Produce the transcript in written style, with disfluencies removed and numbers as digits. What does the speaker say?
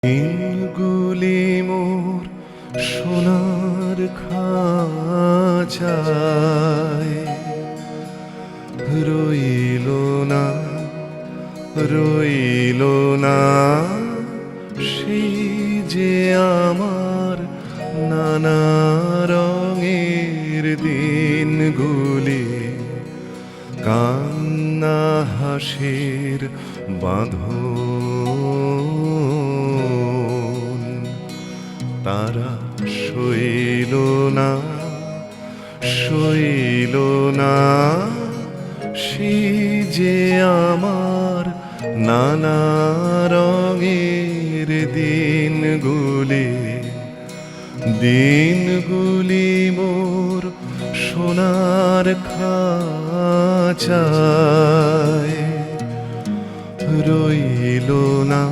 দিনগুলি মোর সোনার খাঁচায় রইল না, রইল না সেই যে আমার নানা রঙের দিনগুলি, কান্না হাসির বাঁধন। তারা সইল না, সইল না সেই যে আমার নানা রঙের দিনগুলি, দিনগুলি মোর সোনার খাঁচায় রইল না।